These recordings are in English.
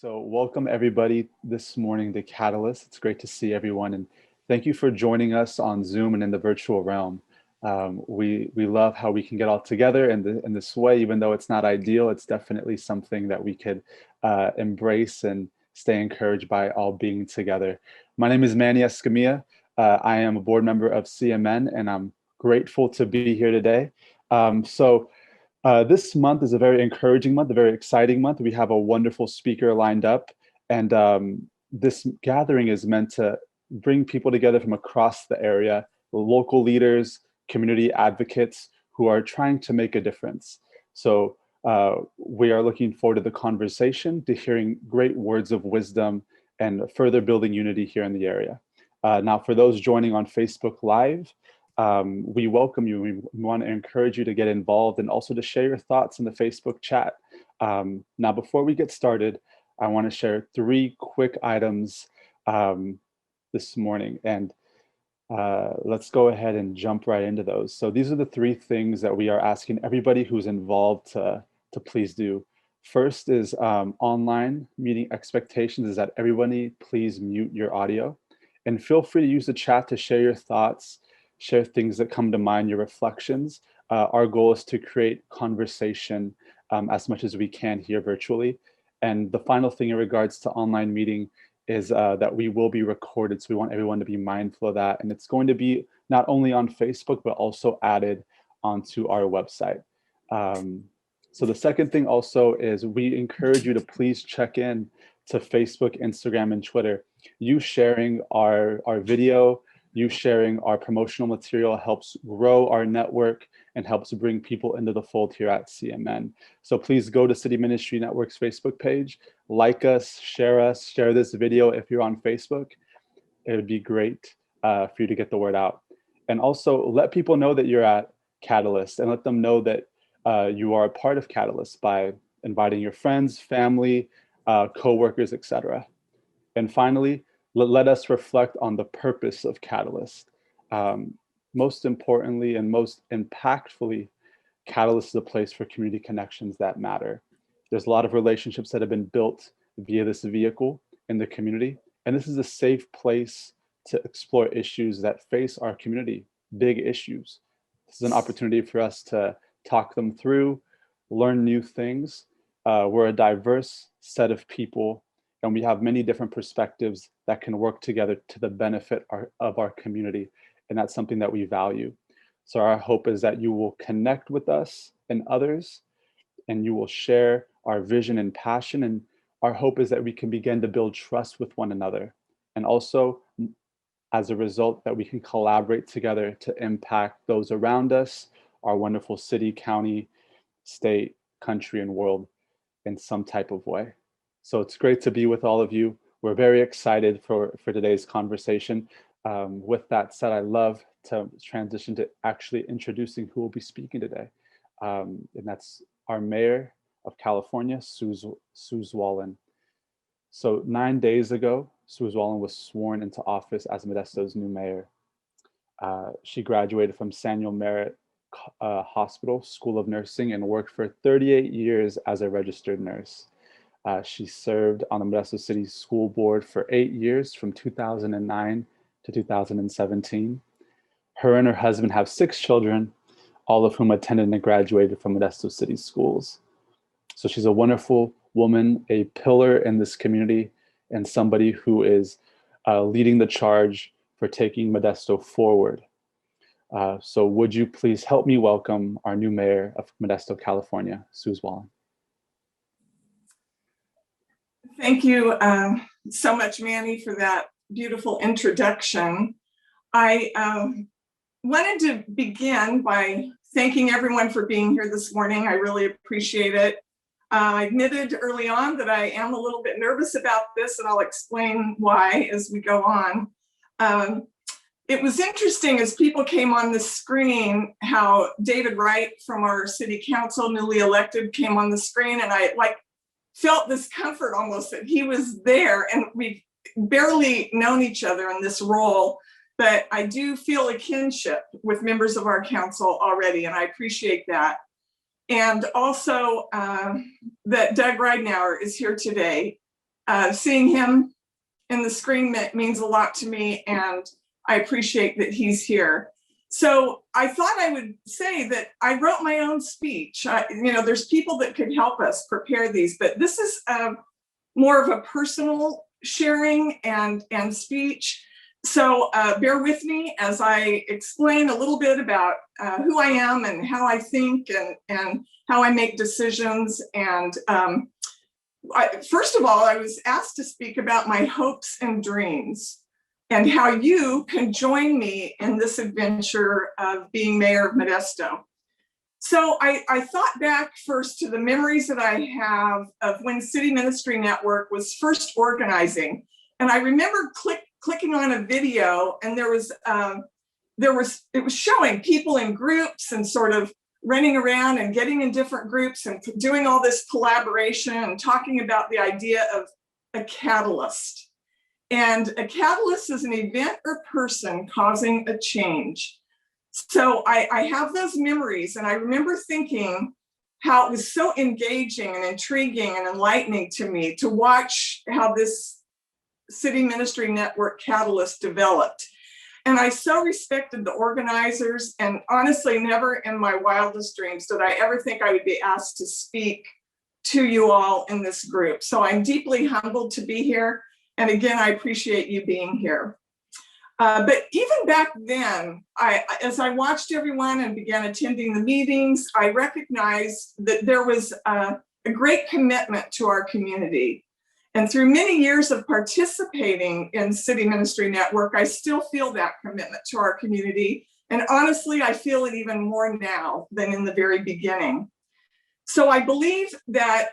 So welcome everybody this morning to Catalyst. It's great to see everyone, and thank you for joining us on Zoom and in the virtual realm. We love how we can get all together in this way, even though it's not ideal. It's definitely something that we could embrace and stay encouraged by all being together. My name is Manny Escamilla. I am a board member of CMN, and I'm grateful to be here today. This month is a very encouraging month, a very exciting month. We have a wonderful speaker lined up, and this gathering is meant to bring people together from across the area, local leaders, community advocates who are trying to make a difference. So we are looking forward to the conversation, to hearing great words of wisdom and further building unity here in the area. Now, for those joining on Facebook Live, we welcome you. We want to encourage you to get involved and also to share your thoughts in the Facebook chat. Now, before we get started, I want to share 3 quick items this morning, and let's go ahead and jump right into those. So these are the 3 things that we are asking everybody who's involved to please do. First is online meeting expectations is that everybody please mute your audio, and feel free to use the chat to share your thoughts, share things that come to mind, your reflections. Our goal is to create conversation as much as we can here virtually. And the final thing in regards to online meeting is that we will be recorded. So we want everyone to be mindful of that. And it's going to be not only on Facebook, but also added onto our website. So the second thing also is we encourage you to please check in to Facebook, Instagram, and Twitter. You sharing our video, you sharing our promotional material helps grow our network and helps bring people into the fold here at CMN. So please go to City Ministry Network's Facebook page, like us, share this video if you're on Facebook. It would be great for you to get the word out. And also let people know that you're at Catalyst, and let them know that you are a part of Catalyst by inviting your friends, family, co-workers, etc. And finally, let us reflect on the purpose of Catalyst. Most importantly and most impactfully, Catalyst is a place for community connections that matter. There's a lot of relationships that have been built via this vehicle in the community, and this is a safe place to explore issues that face our community, big issues. This is an opportunity for us to talk them through, learn new things. We're a diverse set of people, and we have many different perspectives that can work together to the benefit of our community. And that's something that we value. So our hope is that you will connect with us and others, and you will share our vision and passion. And our hope is that we can begin to build trust with one another. And also, as a result, that we can collaborate together to impact those around us, our wonderful city, county, state, country, and world in some type of way. So it's great to be with all of you. We're very excited for today's conversation. With that said, I love to transition to actually introducing who will be speaking today. And that's our Mayor of California, Sue Zwollen. So 9 days ago, Sue Zwollen was sworn into office as Modesto's new mayor. She graduated from Samuel Merritt Hospital School of Nursing and worked for 38 years as a registered nurse. She served on the Modesto City School Board for 8 years, from 2009 to 2017. Her and her husband have 6 children, all of whom attended and graduated from Modesto City schools. So she's a wonderful woman, a pillar in this community, and somebody who is leading the charge for taking Modesto forward. So would you please help me welcome our new mayor of Modesto, California, Sue Zwollen. Thank you so much, Manny, for that beautiful introduction. I wanted to begin by thanking everyone for being here this morning. I really appreciate it. I admitted early on that I am a little bit nervous about this, and I'll explain why as we go on. It was interesting as people came on the screen how David Wright from our city council, newly elected, came on the screen, and I felt this comfort almost that he was there, and we've barely known each other in this role, but I do feel a kinship with members of our council already, and I appreciate that. And also that Doug Ridenour is here today. seeing him in the screen means a lot to me, and I appreciate that he's here. So I thought I would say that I wrote my own speech. There's people that could help us prepare these, but this is more of a personal sharing and speech. So bear with me as I explain a little bit about who I am and how I think and how I make decisions. And first of all, I was asked to speak about my hopes and dreams and how you can join me in this adventure of being mayor of Modesto. So I thought back first to the memories that I have of when City Ministry Network was first organizing. And I remember clicking on a video, and it was showing people in groups and sort of running around and getting in different groups and doing all this collaboration and talking about the idea of a catalyst. And a catalyst is an event or person causing a change. So I have those memories, and I remember thinking how it was so engaging and intriguing and enlightening to me to watch how this City Ministry Network catalyst developed. And I so respected the organizers, and honestly, never in my wildest dreams did I ever think I would be asked to speak to you all in this group. So I'm deeply humbled to be here. And again, I appreciate you being here. But even back then, as I watched everyone and began attending the meetings, I recognized that there was a great commitment to our community. And through many years of participating in City Ministry Network, I still feel that commitment to our community. And honestly, I feel it even more now than in the very beginning. So I believe that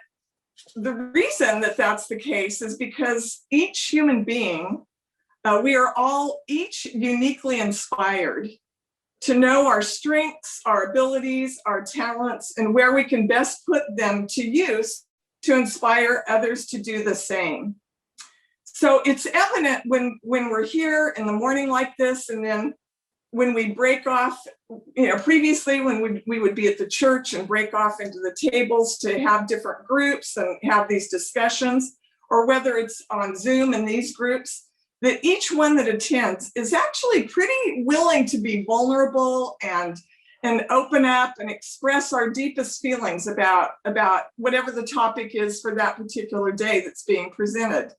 the reason that that's the case is because each human being, we are all each uniquely inspired to know our strengths, our abilities, our talents, and where we can best put them to use to inspire others to do the same. So it's evident when we're here in the morning like this, and then when we break off, previously when we would be at the church and break off into the tables to have different groups and have these discussions, or whether it's on Zoom in these groups, that each one that attends is actually pretty willing to be vulnerable and open up and express our deepest feelings about whatever the topic is for that particular day that's being presented.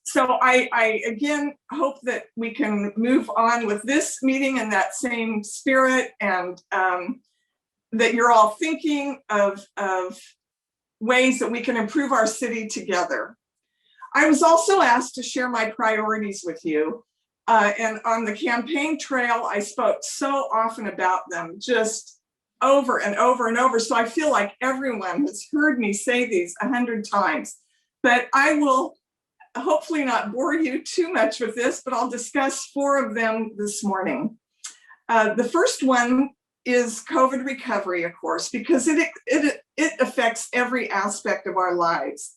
So I again hope that we can move on with this meeting in that same spirit, and that you're all thinking of ways that we can improve our city together. I was also asked to share my priorities with you. And on the campaign trail, I spoke so often about them, just over and over and over. So I feel like everyone has heard me say these 100 times, but I will hopefully not bore you too much with this, but I'll discuss 4 of them this morning. The first one is COVID recovery, of course, because it affects every aspect of our lives.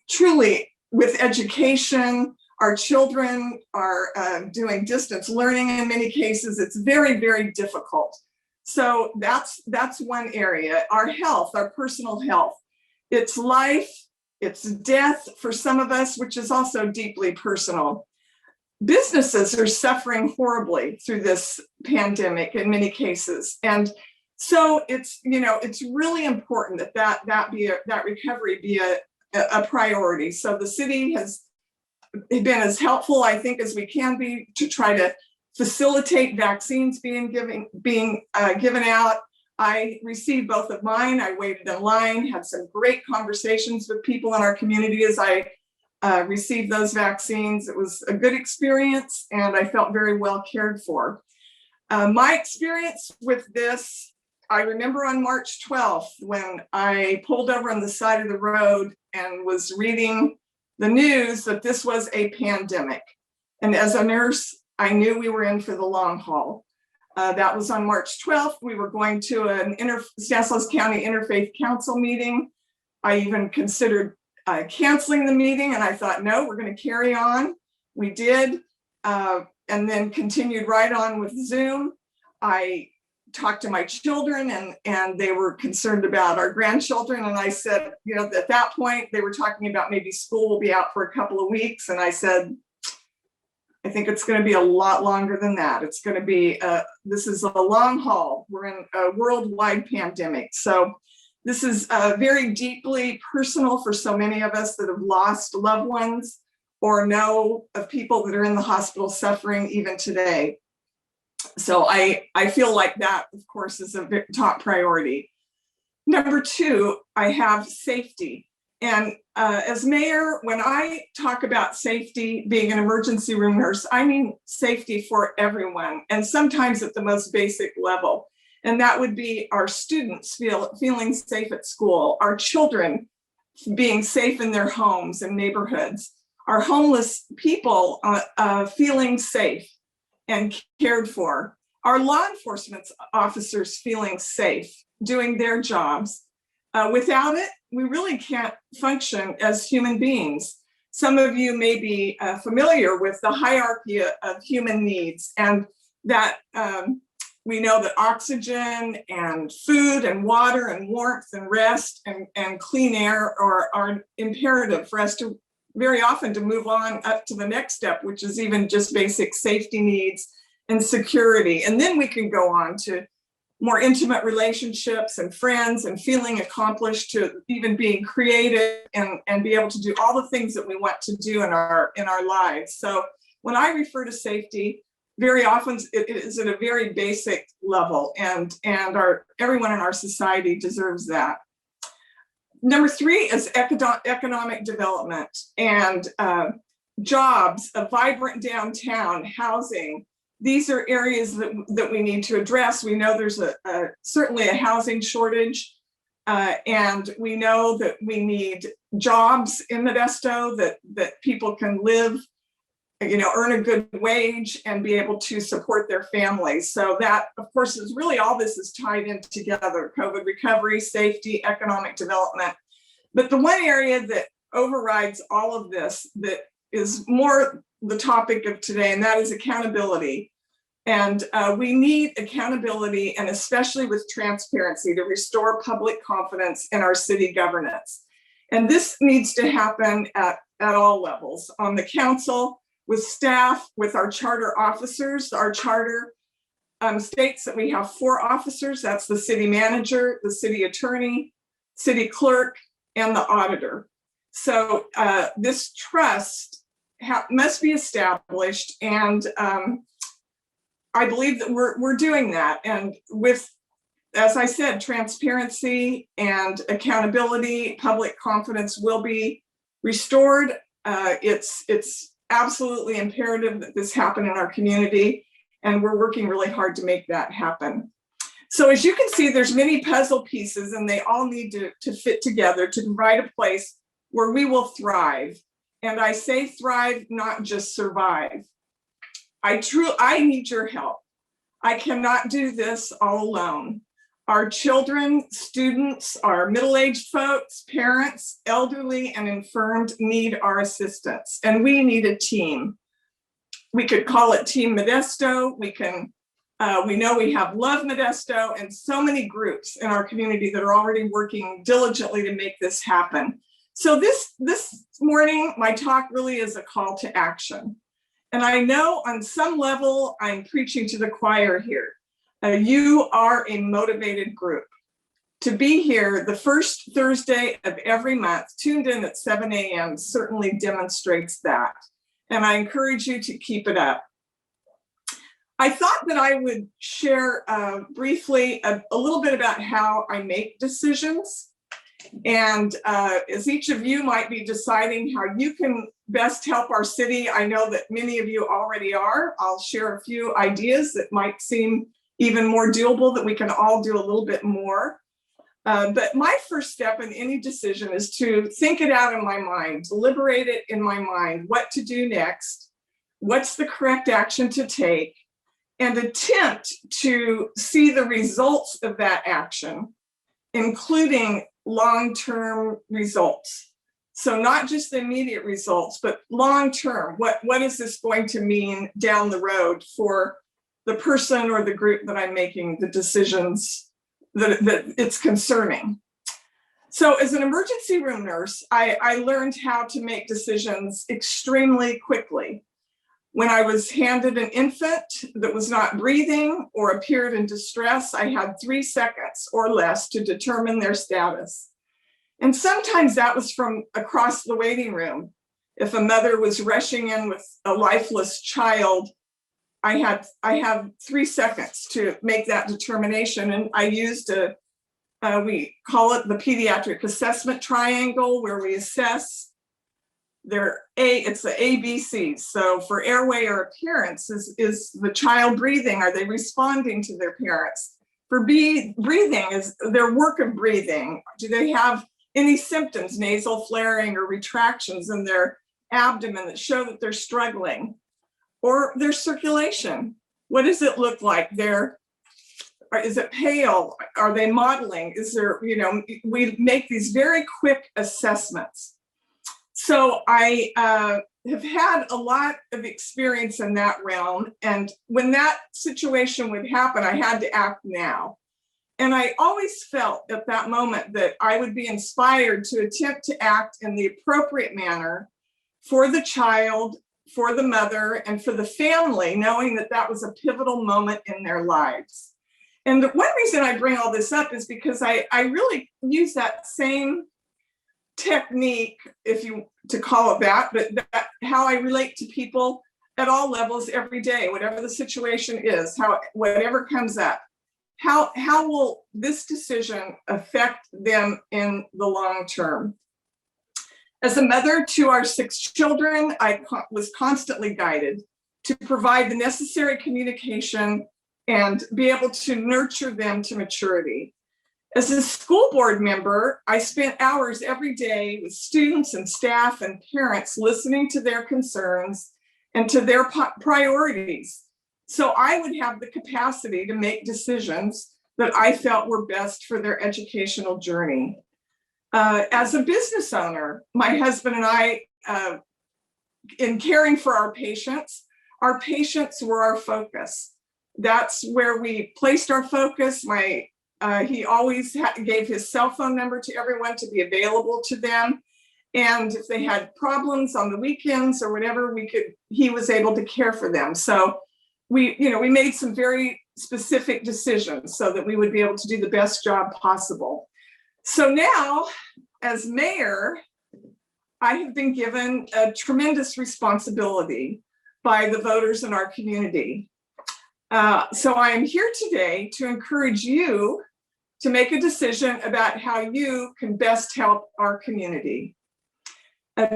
Truly, with education, our children are doing distance learning in many cases. It's very, very difficult. So that's one area. Our health, our personal health. It's life, it's death for some of us, which is also deeply personal. Businesses are suffering horribly through this pandemic in many cases. And so it's really important that recovery be a priority. So the city has been as helpful, I think, as we can be to try to facilitate vaccines being given out. I received both of mine. I waited in line, had some great conversations with people in our community as I received those vaccines. It was a good experience, and I felt very well cared for. My experience with this, I remember on March 12th when I pulled over on the side of the road and was reading the news that this was a pandemic. And as a nurse, I knew we were in for the long haul. That was on March 12th. We were going to an Stanislaus County Interfaith Council meeting. I even considered canceling the meeting, and I thought, no, we're going to carry on. We did, and then continued right on with Zoom. I talked to my children, and they were concerned about our grandchildren. And I said, you know, at that point, they were talking about maybe school will be out for a couple of weeks. And I said, I think it's going to be a lot longer than that. It's going to be, this is a long haul. We're in a worldwide pandemic. So this is very deeply personal for so many of us that have lost loved ones or know of people that are in the hospital suffering even today. So I feel like that, of course, is a top priority. Number two, I have safety. And as mayor, when I talk about safety, being an emergency room nurse, I mean safety for everyone, and sometimes at the most basic level. And that would be our students feeling safe at school, our children being safe in their homes and neighborhoods, our homeless people feeling safe and cared for, our law enforcement officers feeling safe, doing their jobs. Without it, we really can't function as human beings. Some of you may be familiar with the hierarchy of human needs, and that we know that oxygen and food and water and warmth and rest and clean air are imperative for us to very often to move on up to the next step, which is even just basic safety needs and security. And then we can go on to more intimate relationships and friends and feeling accomplished, to even being creative and be able to do all the things that we want to do in our lives. So when I refer to safety, very often it is at a very basic level, and everyone in our society deserves that. Number three is economic development and jobs, a vibrant downtown, housing. These are areas that we need to address. We know there's certainly a housing shortage, and we know that we need jobs in Modesto that people can live, earn a good wage and be able to support their families. So that, of course, is really all this is tied in together: COVID recovery, safety, economic development. But the one area that overrides all of this, that is more the topic of today, and that is accountability. And we need accountability, and especially with transparency, to restore public confidence in our city governance. And this needs to happen at all levels: on the council, with staff, with our charter officers. Our charter states that we have 4 officers. That's the city manager, the city attorney, city clerk, and the auditor. So this trust must be established, and I believe that we're doing that. And with, as I said, transparency and accountability, public confidence will be restored. It's absolutely imperative that this happen in our community, and we're working really hard to make that happen. So as you can see, there's many puzzle pieces, and they all need to fit together to provide a place where we will thrive. And I say thrive, not just survive. I need your help. I cannot do this all alone. Our children, students, our middle-aged folks, parents, elderly, and infirmed need our assistance, and we need a team. We could call it Team Modesto. We know we have Love Modesto and so many groups in our community that are already working diligently to make this happen. So this morning, my talk really is a call to action. And I know on some level, I'm preaching to the choir here. You are a motivated group. To be here the first Thursday of every month, tuned in at 7 a.m. certainly demonstrates that. And I encourage you to keep it up. I thought that I would share briefly a little bit about how I make decisions. And as each of you might be deciding how you can best help our city, I know that many of you already are. I'll share a few ideas that might seem even more doable, that we can all do a little bit more. But my first step in any decision is to think it out in my mind, deliberate it in my mind, what to do next, what's the correct action to take, and attempt to see the results of that action, including long-term results. So not just the immediate results, but long-term. What is this going to mean down the road for the person or the group that I'm making the decisions that it's concerning. So as an emergency room nurse, I learned how to make decisions extremely quickly. When I was handed an infant that was not breathing or appeared in distress, I had 3 seconds or less to determine their status. And sometimes that was from across the waiting room. If a mother was rushing in with a lifeless child, I had 3 seconds to make that determination. And I used we call it the pediatric assessment triangle, where we assess it's the ABCs. So for airway or appearance, is the child breathing? Are they responding to their parents? For B, breathing, is their work of breathing. Do they have any symptoms, nasal flaring or retractions in their abdomen that show that they're struggling? Or their circulation? What does it look like? Is it pale? Are they modeling? Is there, we make these very quick assessments. So I have had a lot of experience in that realm. And when that situation would happen, I had to act now. And I always felt at that moment that I would be inspired to attempt to act in the appropriate manner for the child, for the mother, and for the family, knowing that that was a pivotal moment in their lives. And one reason I bring all this up is because I really use that same technique, if you to call it that, but how I relate to people at all levels every day, whatever the situation is, whatever comes up. How will this decision affect them in the long term? As a mother to our 6 children, I was constantly guided to provide the necessary communication and be able to nurture them to maturity. As a school board member, I spent hours every day with students and staff and parents listening to their concerns and to their priorities. So I would have the capacity to make decisions that I felt were best for their educational journey. As a business owner, my husband and I, in caring for our patients were our focus. That's where we placed our focus. He always gave his cell phone number to everyone to be available to them. And if they had problems on the weekends or whatever, he was able to care for them. So we made some very specific decisions so that we would be able to do the best job possible. So now, as mayor, I have been given a tremendous responsibility by the voters in our community. So I am here today to encourage you to make a decision about how you can best help our community.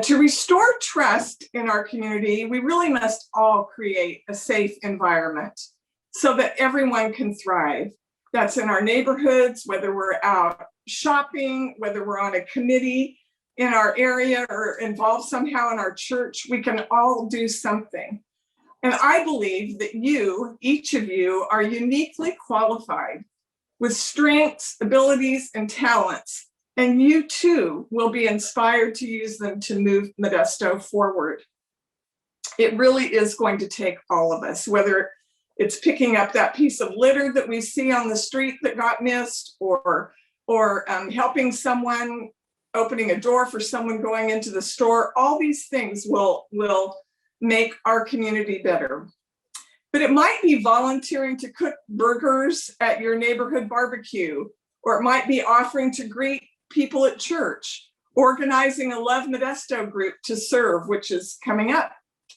To restore trust in our community, we really must all create a safe environment so that everyone can thrive. That's in our neighborhoods, whether we're out shopping, whether we're on a committee in our area or involved somehow in our church, we can all do something. And I believe that each of you, are uniquely qualified with strengths, abilities, and talents. And you too will be inspired to use them to move Modesto forward. It really is going to take all of us, whether it's picking up that piece of litter that we see on the street that got missed, or helping someone, opening a door for someone going into the store. All these things will make our community better. But it might be volunteering to cook burgers at your neighborhood barbecue, or it might be offering to greet people at church, organizing a Love Modesto group to serve, which is coming up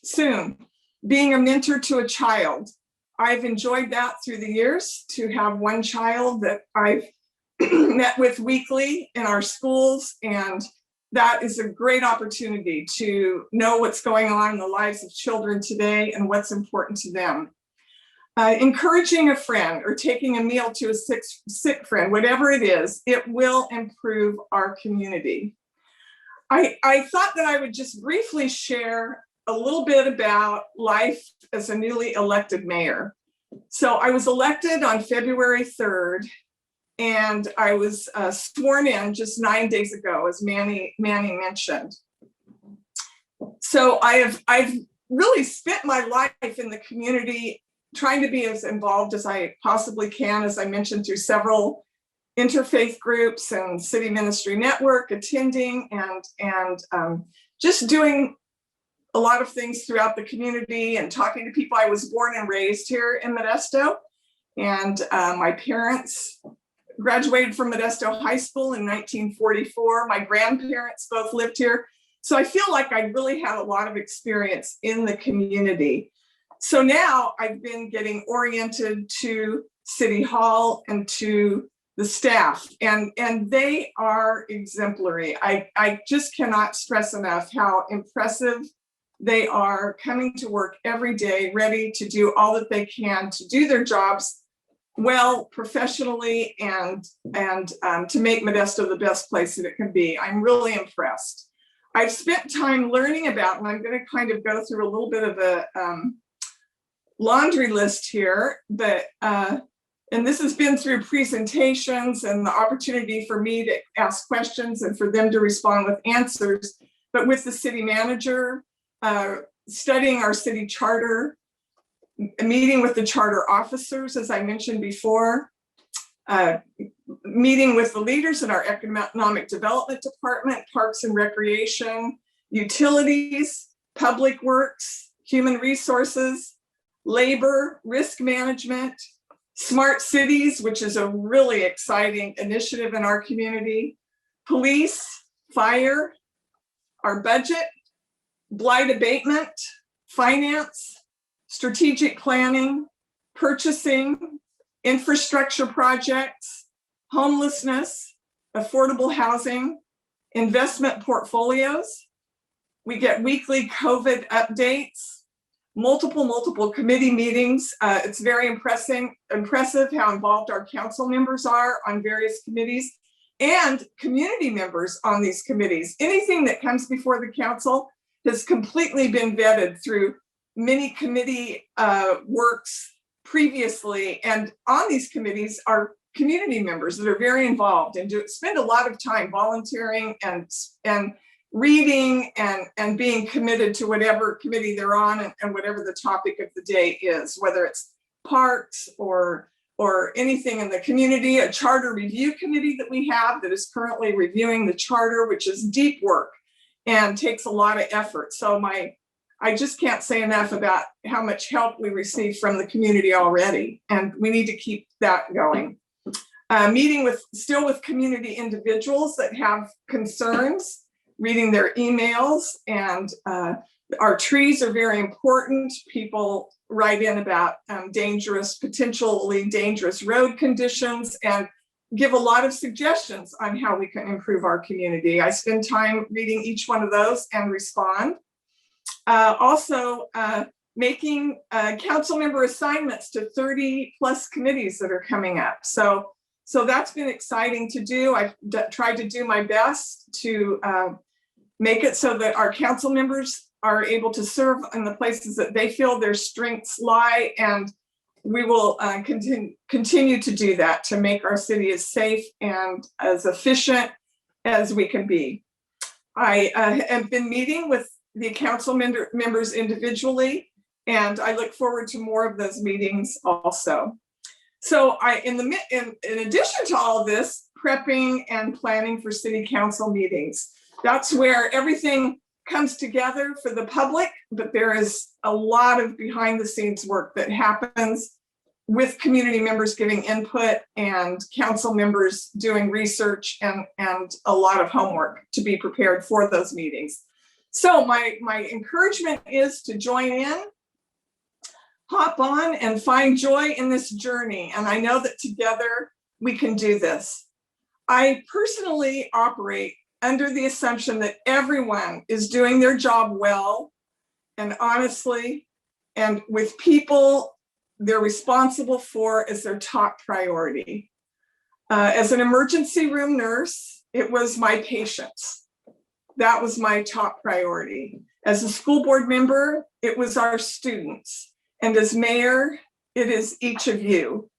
soon, being a mentor to a child. I've enjoyed that through the years, to have one child that I've met with weekly in our schools, and that is a great opportunity to know what's going on in the lives of children today and what's important to them. Encouraging a friend or taking a meal to a sick friend, whatever it is, it will improve our community. I thought that I would just briefly share a little bit about life as a newly elected mayor. So I was elected on February 3rd, and I was sworn in just 9 days ago, as Manny mentioned. So I've really spent my life in the community trying to be as involved as I possibly can, as I mentioned, through several interfaith groups and city ministry network, attending and just doing a lot of things throughout the community and talking to people. I was born and raised here in Modesto, and my parents graduated from Modesto High School in 1944. My grandparents both lived here. So I feel like I really have a lot of experience in the community. So now I've been getting oriented to City Hall and to the staff, and they are exemplary. I just cannot stress enough how impressive they are, coming to work every day, ready to do all that they can to do their jobs well, professionally, and to make Modesto the best place that it can be. I'm really impressed. I've spent time learning about, and I'm going to kind of go through a little bit of a laundry list here, but and this has been through presentations and the opportunity for me to ask questions and for them to respond with answers, but with the city manager, studying our city charter, meeting with the charter officers, as I mentioned before, meeting with the leaders in our economic development department, parks and recreation, utilities, public works, human resources, labor, risk management, smart cities, which is a really exciting initiative in our community, police, fire, our budget, blight abatement, finance, strategic planning, purchasing, infrastructure projects, homelessness, affordable housing, investment portfolios. We get weekly COVID updates, multiple committee meetings. It's very impressive how involved our council members are on various committees, and community members on these committees. Anything that comes before the council has completely been vetted through many committee works previously, and on these committees are community members that are very involved and spend a lot of time volunteering and reading and being committed to whatever committee they're on, and whatever the topic of the day is, whether it's parks or anything in the community. A charter review committee that we have that is currently reviewing the charter, which is deep work and takes a lot of effort. So I just can't say enough about how much help we receive from the community already, and we need to keep that going. Meeting still with community individuals that have concerns, reading their emails, and our trees are very important. People write in about potentially dangerous road conditions, and give a lot of suggestions on how we can improve our community. I spend time reading each one of those and respond. Also, making council member assignments to 30 plus committees that are coming up. So that's been exciting to do. I've tried to do my best to make it so that our council members are able to serve in the places that they feel their strengths lie, and we will continue to do that to make our city as safe and as efficient as we can be. I have been meeting with the council members individually, and I look forward to more of those meetings also. So in addition to all of this, prepping and planning for city council meetings. That's where everything comes together for the public, but there is a lot of behind the scenes work that happens with community members giving input and council members doing research and a lot of homework to be prepared for those meetings. So my encouragement is to join in, hop on, and find joy in this journey. And I know that together we can do this. I personally operate under the assumption that everyone is doing their job well and honestly, and with people they're responsible for as their top priority. As an emergency room nurse, it was my patients. That was my top priority. As a school board member, it was our students. And as mayor, it is each of you.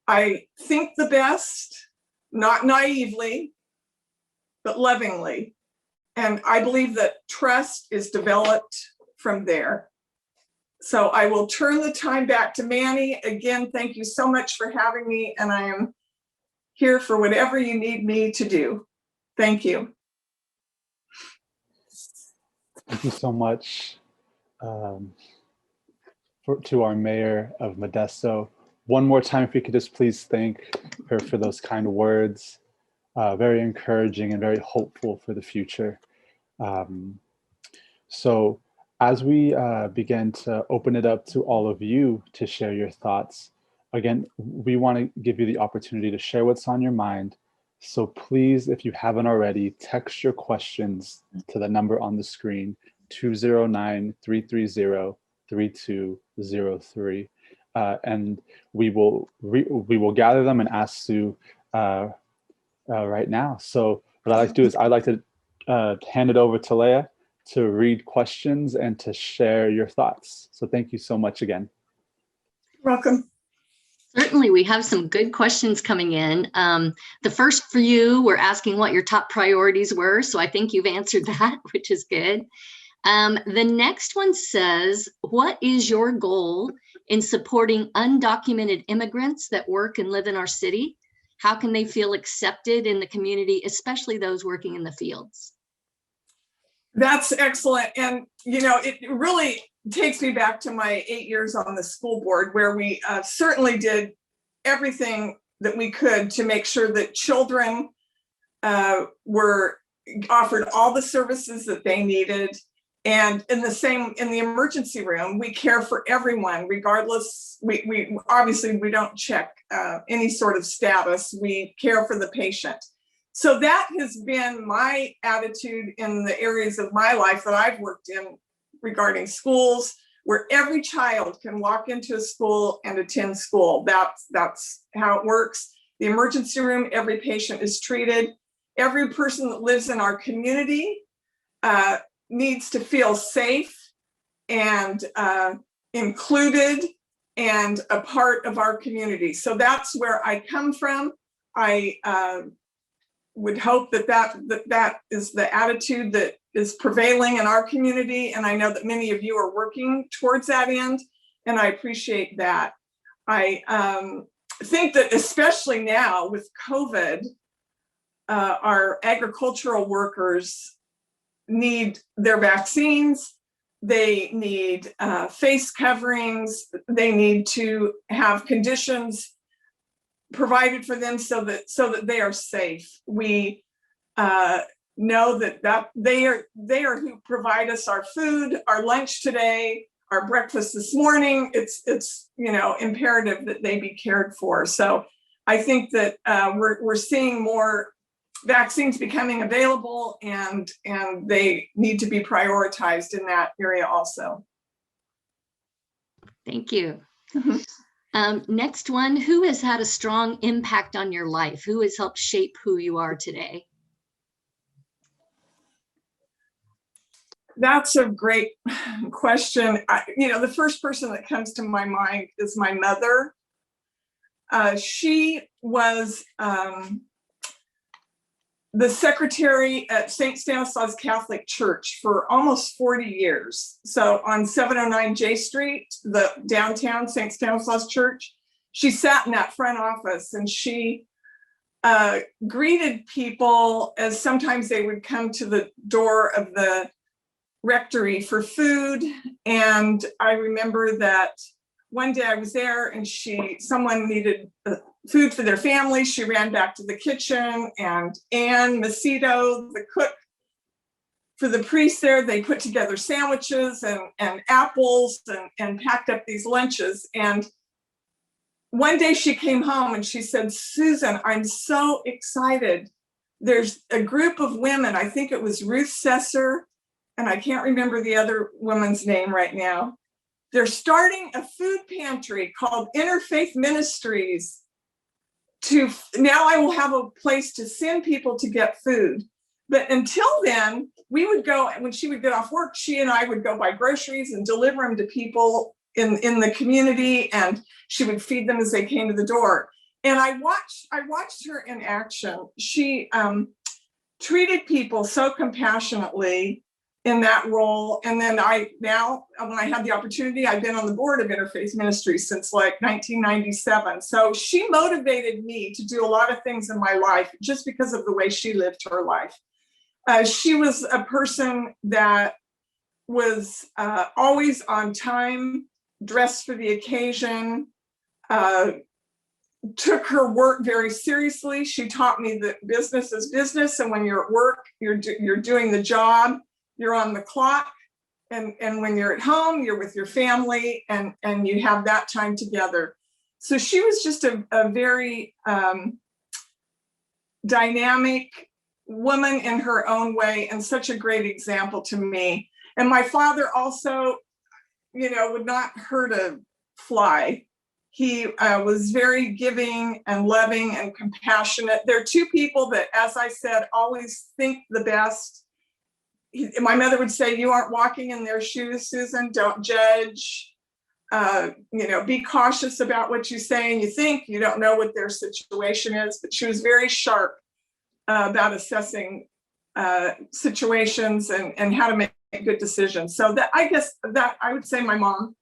I think the best, not naively, but lovingly. And I believe that trust is developed from there. So I will turn the time back to Manny. Again, thank you so much for having me, and I am here for whatever you need me to do. Thank you. Thank you so much to our mayor of Modesto. One more time, if we could just please thank her for those kind words. Very encouraging and very hopeful for the future. So as we begin to open it up to all of you to share your thoughts, again, we want to give you the opportunity to share what's on your mind. So please, if you haven't already, text your questions to the number on the screen, 209-330-3203. And we will gather them and ask Sue right now. So what I'd like to do is I'd like to hand it over to Leah to read questions and to share your thoughts. So thank you so much again. Welcome. Certainly, we have some good questions coming in. The first for you, we're asking what your top priorities were. So I think you've answered that, which is good. The next one says, what is your goal in supporting undocumented immigrants that work and live in our city? How can they feel accepted in the community, especially those working in the fields? That's excellent. And, you know, it really takes me back to my 8 years on the school board, where we certainly did everything that we could to make sure that children were offered all the services that they needed. And in the emergency room, we care for everyone, regardless. We obviously, we don't check any sort of status. We care for the patient. So that has been my attitude in the areas of my life that I've worked in regarding schools, where every child can walk into a school and attend school. That's how it works. The emergency room, every patient is treated. Every person that lives in our community needs to feel safe and included and a part of our community. So that's where I come from. I would hope that is the attitude that is prevailing in our community. And I know that many of you are working towards that end, and I appreciate that. I think that especially now with COVID, our agricultural workers need their vaccines, they need face coverings, they need to have conditions provided for them so that they are safe. We know that they are who provide us our food, our lunch today, our breakfast this morning. It's you know, imperative that they be cared for. So I think that we're seeing more vaccines becoming available, and they need to be prioritized in that area also. Thank you. Mm-hmm. Next one, who has had a strong impact on your life? Who has helped shape who you are today? That's a great question. The first person that comes to my mind is my mother. She was the secretary at St. Stanislaus Catholic Church for almost 40 years. So on 709 J Street, the downtown St. Stanislaus Church, she sat in that front office, and she greeted people as sometimes they would come to the door of the rectory for food. And I remember that one day I was there, and someone needed food for their family. She ran back to the kitchen, and Ann Macedo, the cook for the priest there, they put together sandwiches and apples and packed up these lunches. And one day she came home and she said, "Susan, I'm so excited. There's a group of women," I think it was Ruth Sesser, and I can't remember the other woman's name right now. "They're starting a food pantry called Interfaith Ministries. Now I will have a place to send people to get food." But until then, we would go, when she would get off work, she and I would go buy groceries and deliver them to people in the community, and she would feed them as they came to the door. And I watched her in action. She treated people so compassionately. in that role. And then now, when I had the opportunity, I've been on the board of Interfaith Ministries since like 1997. So she motivated me to do a lot of things in my life just because of the way she lived her life. She was a person that was always on time, dressed for the occasion, took her work very seriously. She taught me that business is business, and when you're at work, you're doing the job, you're on the clock, and when you're at home, you're with your family, and you have that time together. So she was just a very dynamic woman in her own way, and such a great example to me. And my father also, would not hurt a fly. He was very giving and loving and compassionate. There are two people that, as I said, always think the best. My mother would say, "You aren't walking in their shoes, Susan. Don't judge. Be cautious about what you say and you think. You don't know what their situation is." But she was very sharp about assessing situations and how to make good decisions. So that, I guess, that I would say my mom.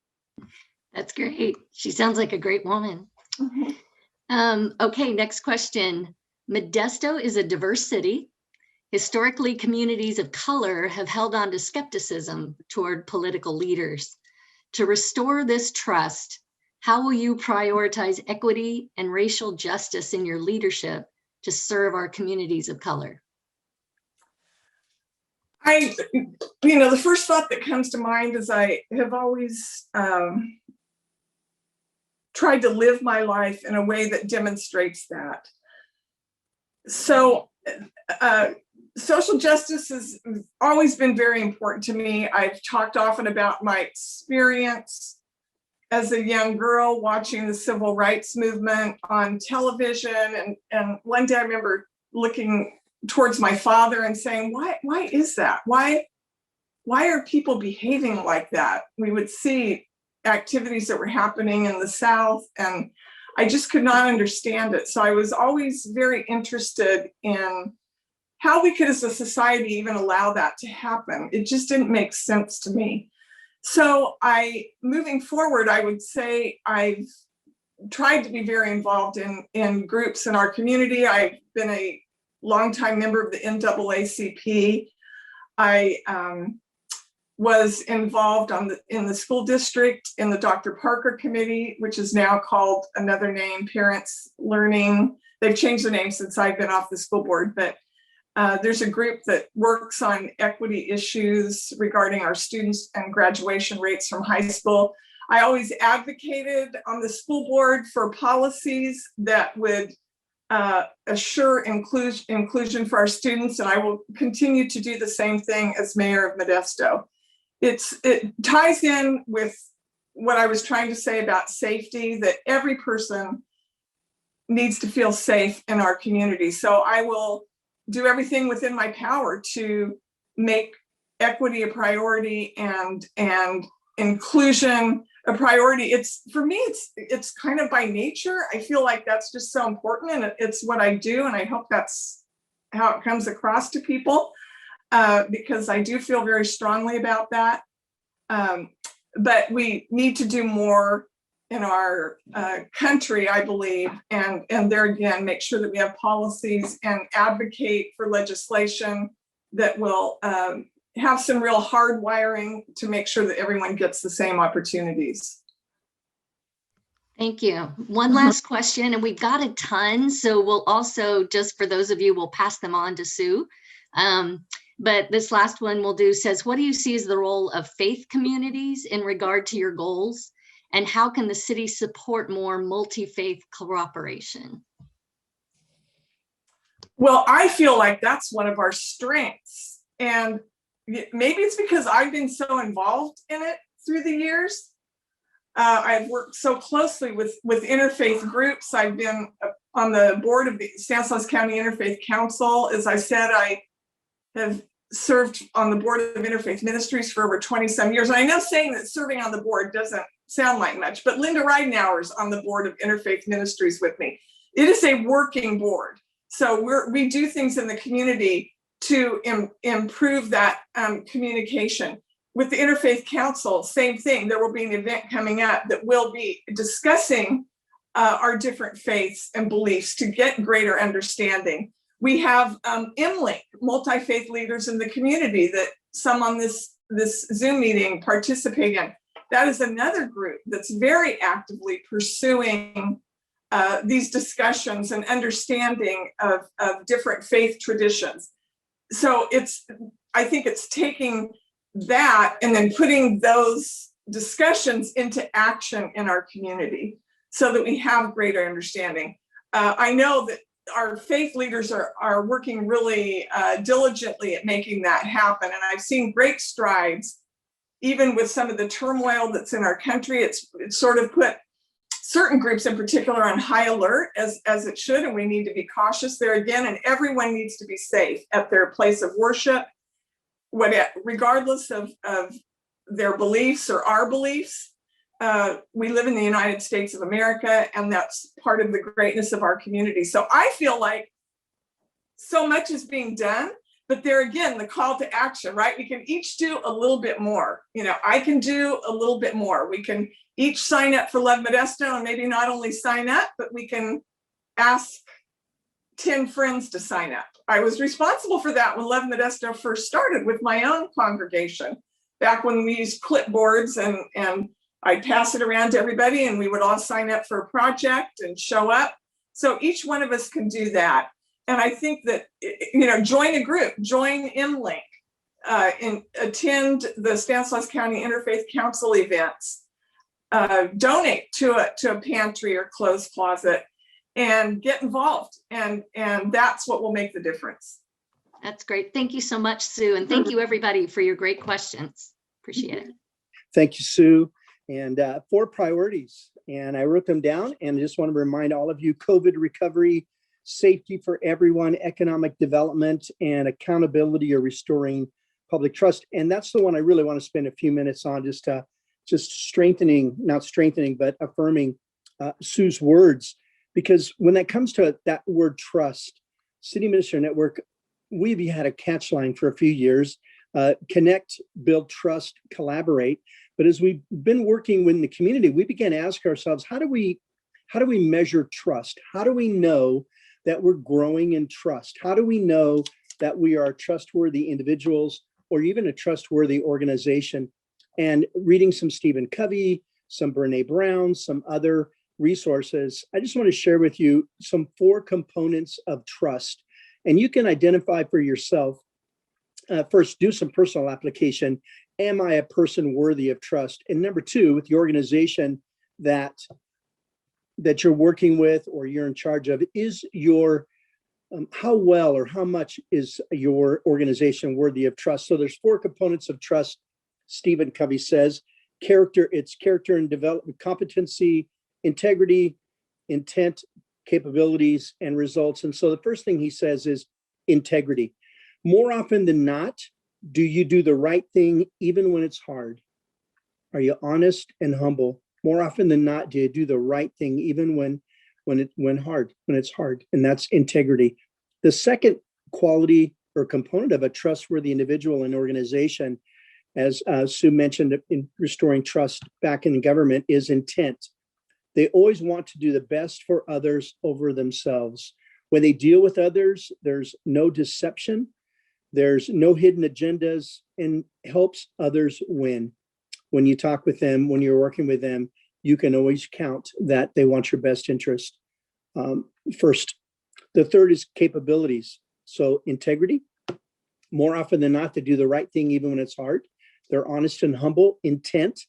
That's great. She sounds like a great woman. Mm-hmm. Okay, next question. Modesto is a diverse city. Historically, communities of color have held on to skepticism toward political leaders. To restore this trust, how will you prioritize equity and racial justice in your leadership to serve our communities of color? The first thought that comes to mind is I have always tried to live my life in a way that demonstrates that. So social justice has always been very important to me. I've talked often about my experience as a young girl watching the civil rights movement on television. And one day I remember looking towards my father and saying, why is that? Why are people behaving like that? We would see activities that were happening in the South, and I just could not understand it. So I was always very interested in how we could, as a society, even allow that to happen. It just didn't make sense to me. So moving forward, I would say I've tried to be very involved in groups in our community. I've been a longtime member of the NAACP. I was involved in the school district in the Dr. Parker Committee, which is now called another name, Parents Learning. They've changed the name since I've been off the school board, but there's a group that works on equity issues regarding our students and graduation rates from high school. I always advocated on the school board for policies that would assure inclusion for our students, and I will continue to do the same thing as mayor of Modesto. It ties in with what I was trying to say about safety, that every person needs to feel safe in our community. So I will do everything within my power to make equity a priority and inclusion a priority. For me, it's kind of by nature. I feel like that's just so important, and it's what I do, and I hope that's how it comes across to people, because I do feel very strongly about that. But we need to do more in our country, I believe, and there again, make sure that we have policies and advocate for legislation that will have some real hard wiring to make sure that everyone gets the same opportunities. Thank you. One last question, and we've got a ton, so we'll also, just for those of you, we'll pass them on to Sue. But this last one we'll do says, what do you see as the role of faith communities in regard to your goals? And how can the city support more multi-faith cooperation? Well, I feel like that's one of our strengths. And maybe it's because I've been so involved in it through the years. I've worked so closely with interfaith groups. I've been on the board of the Stanislaus County Interfaith Council. As I said, I have served on the board of Interfaith Ministries for over 20-some years. And I know saying that serving on the board doesn't sound like much, but Linda Ridenauer's on the board of Interfaith Ministries with me. It is a working board. So we do things in the community to improve that communication. With the Interfaith Council, same thing. There will be an event coming up that will be discussing our different faiths and beliefs to get greater understanding. We have MLink, multi-faith leaders in the community, that some on this Zoom meeting participate in. That is another group that's very actively pursuing these discussions and understanding of different faith traditions. So I think it's taking that and then putting those discussions into action in our community so that we have greater understanding. I know that our faith leaders are working really diligently at making that happen. And I've seen great strides, even with some of the turmoil that's in our country. It's sort of put certain groups in particular on high alert, as it should, and we need to be cautious there again. And everyone needs to be safe at their place of worship, regardless of their beliefs or our beliefs. We live in the United States of America, and that's part of the greatness of our community. So I feel like so much is being done, but there again, the call to action, right? We can each do a little bit more. I can do a little bit more. We can each sign up for Love Modesto, and maybe not only sign up, but we can ask 10 friends to sign up. I was responsible for that when Love Modesto first started with my own congregation, back when we used clipboards, and I'd pass it around to everybody and we would all sign up for a project and show up. So each one of us can do that. And I think that, join a group, join MLink, and attend the Stanislaus County Interfaith Council events, donate to a pantry or clothes closet, and get involved. And that's what will make the difference. That's great. Thank you so much, Sue. And thank you, everybody, for your great questions. Appreciate it. Thank you, Sue. And 4 priorities. And I wrote them down, and I just want to remind all of you: COVID recovery, safety for everyone, economic development, and accountability or restoring public trust. And that's the one I really want to spend a few minutes on, just strengthening, not strengthening, but affirming Sue's words. Because when it comes to that word trust, City Minister Network, we've had a catch line for a few years: connect, build trust, collaborate. But as we've been working with the community, we began to ask ourselves, how do we measure trust? How do we know that we're growing in trust? How do we know that we are trustworthy individuals or even a trustworthy organization? And reading some Stephen Covey, some Brene Brown, some other resources, I just want to share with you some 4 components of trust. And you can identify for yourself. First, do some personal application. Am I a person worthy of trust? And number 2, with the organization that you're working with or you're in charge of, is your how well or how much is your organization worthy of trust? So there's 4 components of trust. Stephen Covey says character and development, competency, integrity, intent, capabilities, and results. And so the first thing he says is integrity. More often than not, do you do the right thing even when it's hard? Are you honest and humble? More often than not, do you do the right thing even when it's hard? And that's integrity. The second quality or component of a trustworthy individual and organization, as Sue mentioned in restoring trust back in government, is intent. They always want to do the best for others over themselves. When they deal with others, there's no deception. There's no hidden agendas, and helps others win. When you talk with them, when you're working with them, you can always count that they want your best interest first. The third is capabilities. So integrity. More often than not, they do the right thing even when it's hard. They're honest and humble. Intent.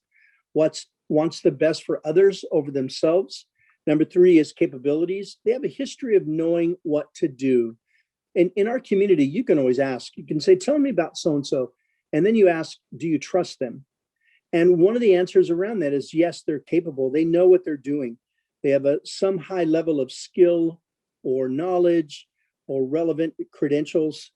Wants the best for others over themselves. Number 3 is capabilities. They have a history of knowing what to do. And in our community, you can always ask. You can say, tell me about so-and-so. And then you ask, do you trust them? And one of the answers around that is, yes, they're capable. They know what they're doing. They have some high level of skill or knowledge or relevant credentials.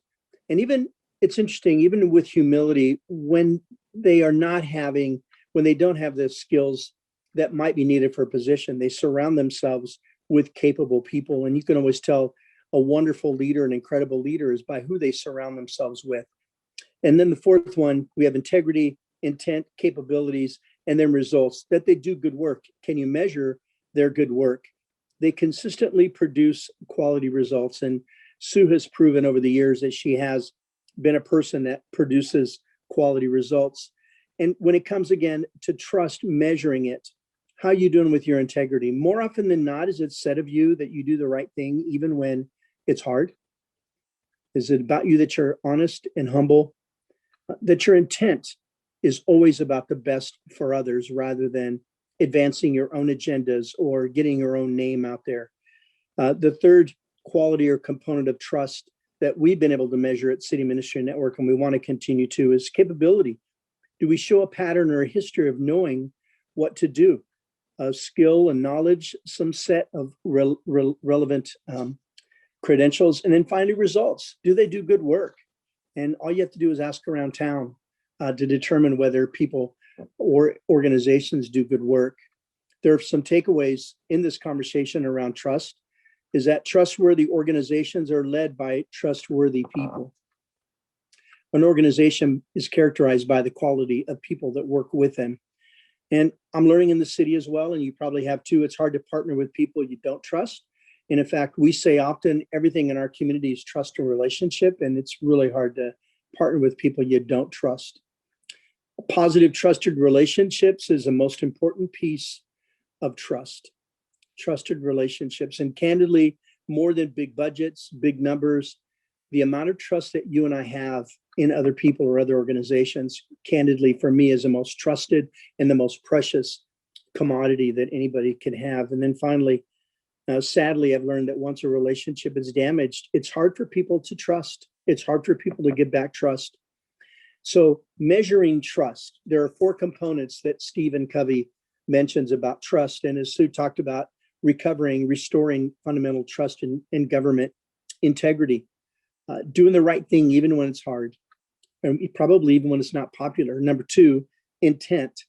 And even, it's interesting, even with humility, when they don't have the skills that might be needed for a position, they surround themselves with capable people. And you can always tell a wonderful leader, an incredible leader, is by who they surround themselves with. And then the fourth one, we have integrity, intent, capabilities, and then results, that they do good work. Can you measure their good work? They consistently produce quality results. And Sue has proven over the years that she has been a person that produces quality results. And when it comes again to trust, measuring it, how are you doing with your integrity? More often than not, is it said of you that you do the right thing even when it's hard? Is it about you that you're honest and humble? That your intent is always about the best for others rather than advancing your own agendas or getting your own name out there. The third quality or component of trust that we've been able to measure at City Ministry Network, and we want to continue to, is capability. Do we show a pattern or a history of knowing what to do? Skill and knowledge, some set of relevant credentials, and then finally results. Do they do good work? And all you have to do is ask around town to determine whether people or organizations do good work. There are some takeaways in this conversation around trust, is that trustworthy organizations are led by trustworthy people. An organization is characterized by the quality of people that work with them. And I'm learning in the city as well, and you probably have too, it's hard to partner with people you don't trust. And in fact, we say often everything in our community is trust and relationship, and it's really hard to partner with people you don't trust. Positive, trusted relationships is the most important piece of trust. Trusted relationships. And candidly, more than big budgets, big numbers, the amount of trust that you and I have in other people or other organizations, candidly, for me, is the most trusted and the most precious commodity that anybody can have. And then finally, sadly, I've learned that once a relationship is damaged, it's hard for people to trust. It's hard for people to give back trust. So measuring trust, there are 4 components that Stephen Covey mentions about trust. And as Sue talked about, restoring fundamental trust in government, integrity, doing the right thing even when it's hard, and probably even when it's not popular. Number 2, intent.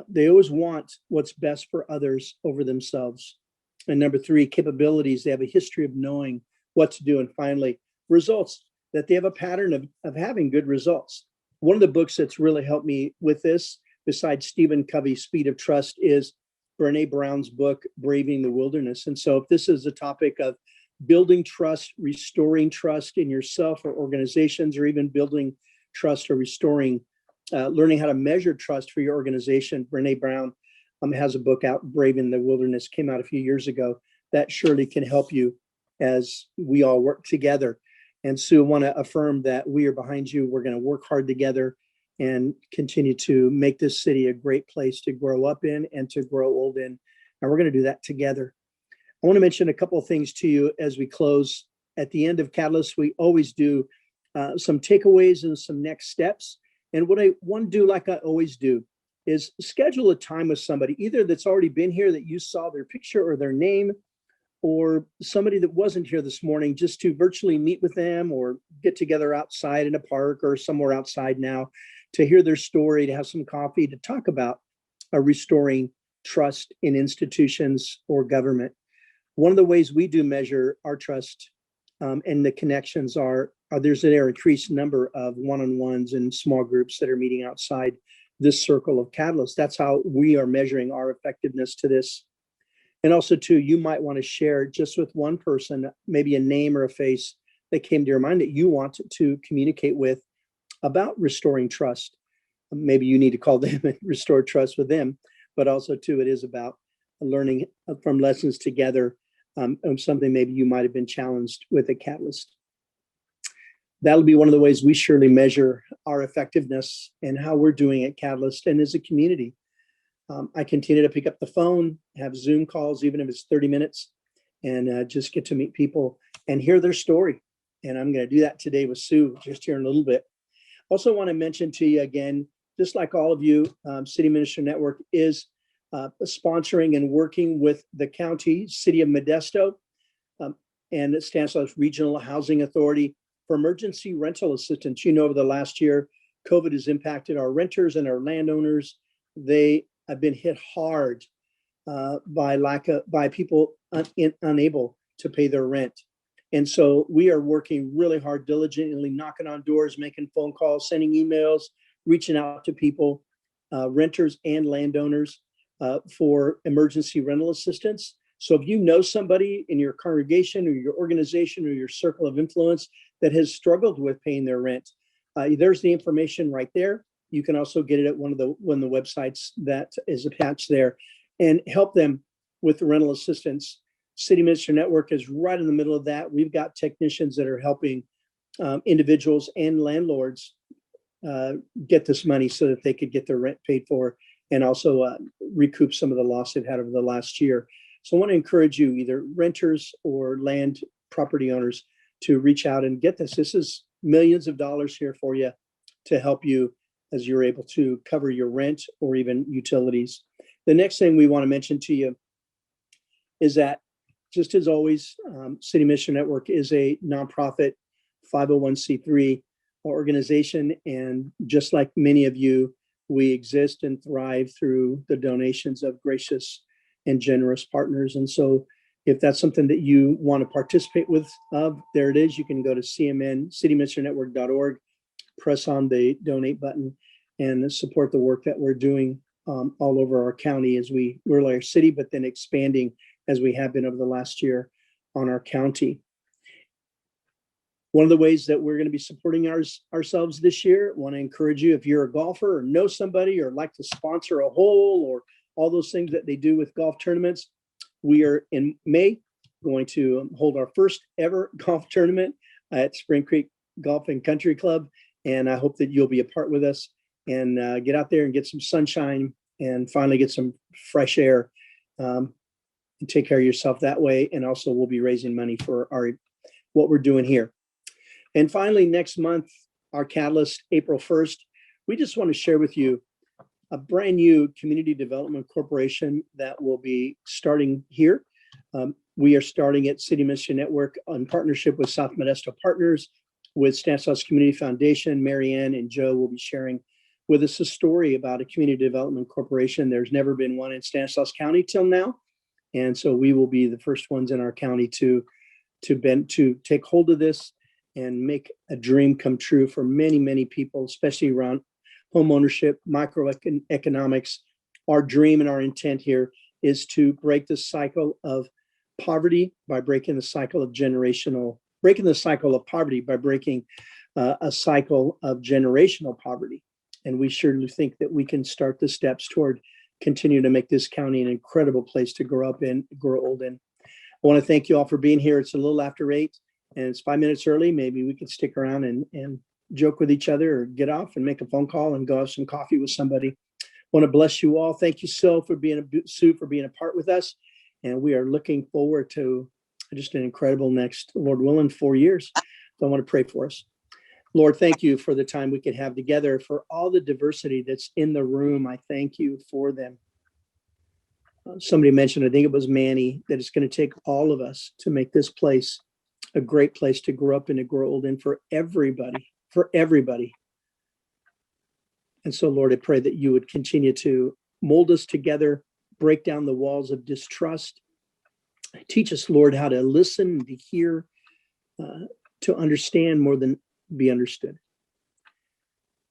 They always want what's best for others over themselves. And number 3, capabilities. They have a history of knowing what to do. And finally, results, that they have a pattern of having good results. One of the books that's really helped me with this, besides Stephen Covey's Speed of Trust, is Brene Brown's book, Braving the Wilderness. And so if this is a topic of building trust, restoring trust in yourself or organizations, or even building trust or restoring, learning how to measure trust for your organization, Brene Brown has a book out, Braving the Wilderness, came out a few years ago, that surely can help you as we all work together. And Sue, I want to affirm that we are behind you. We're going to work hard together and continue to make this city a great place to grow up in and to grow old in. And we're going to do that together. I want to mention a couple of things to you as we close. At the end of Catalyst, we always do some takeaways and some next steps. And what I want to do, like I always do, is schedule a time with somebody, either that's already been here that you saw their picture or their name, or somebody that wasn't here this morning, just to virtually meet with them or get together outside in a park or somewhere outside now to hear their story, to have some coffee, to talk about restoring trust in institutions or government. One of the ways we do measure our trust and the connections are there's an increased number of one-on-ones and small groups that are meeting outside this circle of Catalyst. That's how we are measuring our effectiveness to this. And also, too, you might want to share just with one person, maybe a name or a face that came to your mind that you want to communicate with about restoring trust. Maybe you need to call them and restore trust with them, but also, too, it is about learning from lessons together of something maybe you might have been challenged with at Catalyst. That'll be one of the ways we surely measure our effectiveness and how we're doing at Catalyst and as a community. I continue to pick up the phone, have Zoom calls, even if it's 30 minutes, and just get to meet people and hear their story. And I'm going to do that today with Sue, just here in a little bit. Also want to mention to you again, just like all of you, City Ministry Network is sponsoring and working with the county, City of Modesto, and Stanislaus Regional Housing Authority for emergency rental assistance. You know, over the last year, COVID has impacted our renters and our landowners. They have been hit hard by people unable to pay their rent. And so we are working really hard, diligently knocking on doors, making phone calls, sending emails, reaching out to people, renters and landowners for emergency rental assistance. So if you know somebody in your congregation or your organization or your circle of influence that has struggled with paying their rent, there's the information right there. You can also get it at one of the websites that is attached there and help them with the rental assistance. City Minister Network is right in the middle of that. We've got technicians that are helping individuals and landlords get this money so that they could get their rent paid for and also recoup some of the loss they've had over the last year. So I want to encourage you, either renters or land property owners, to reach out and get this. This is millions of dollars here for you to help you as you're able to cover your rent or even utilities. The next thing we want to mention to you is that, just as always, City Mission Network is a nonprofit 501c3 organization. And just like many of you, we exist and thrive through the donations of gracious and generous partners. And so if that's something that you want to participate with, there it is. You can go to citymissionnetwork.org, press on the donate button, and support the work that we're doing all over our county as we're like our city, but then expanding as we have been over the last year on our county. One of the ways that we're going to be supporting ourselves this year, I want to encourage you, if you're a golfer or know somebody or like to sponsor a hole or all those things that they do with golf tournaments, we are in May going to hold our first ever golf tournament at Spring Creek Golf and Country Club. And I hope that you'll be a part with us and get out there and get some sunshine and finally get some fresh air and take care of yourself that way. And also we'll be raising money for what we're doing here. And finally, next month, our catalyst, April 1st, we just want to share with you a brand new community development corporation that will be starting here. We are starting at City Mission Network in partnership with South Modesto Partners, with Stanislaus Community Foundation. Marianne and Joe will be sharing with us a story about a community development corporation. There's never been one in Stanislaus County till now. And so we will be the first ones in our county to take hold of this and make a dream come true for many, many people, especially around home ownership, microeconomics. Our dream and our intent here is to break the cycle of poverty by breaking the cycle of poverty by breaking a cycle of generational poverty. And we surely think that we can start the steps toward continue to make this county an incredible place to grow up in, grow old in. I want to thank you all for being here. It's a little after 8 and it's 5 minutes early. Maybe we could stick around and joke with each other or get off and make a phone call and go have some coffee with somebody. I want to bless you all. Thank you, Sue, for being a part with us. And we are looking forward to just an incredible next, Lord willing, 4 years. So I want to pray for us. Lord, thank you for the time we could have together, for all the diversity that's in the room. I thank you for them. Somebody mentioned, I think it was Manny, that it's going to take all of us to make this place a great place to grow up and to grow old in for everybody, And so, Lord, I pray that you would continue to mold us together, break down the walls of distrust. Teach us, Lord, how to listen, to hear, to understand more than be understood.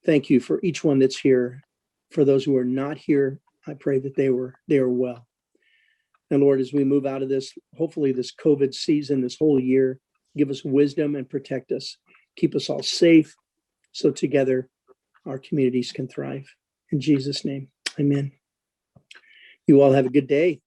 Thank you for each one that's here. For those who are not here, I pray that they are well. And Lord, as we move out of this, hopefully this COVID season, this whole year, give us wisdom and protect us. Keep us all safe so together our communities can thrive. In Jesus' name, amen. You all have a good day.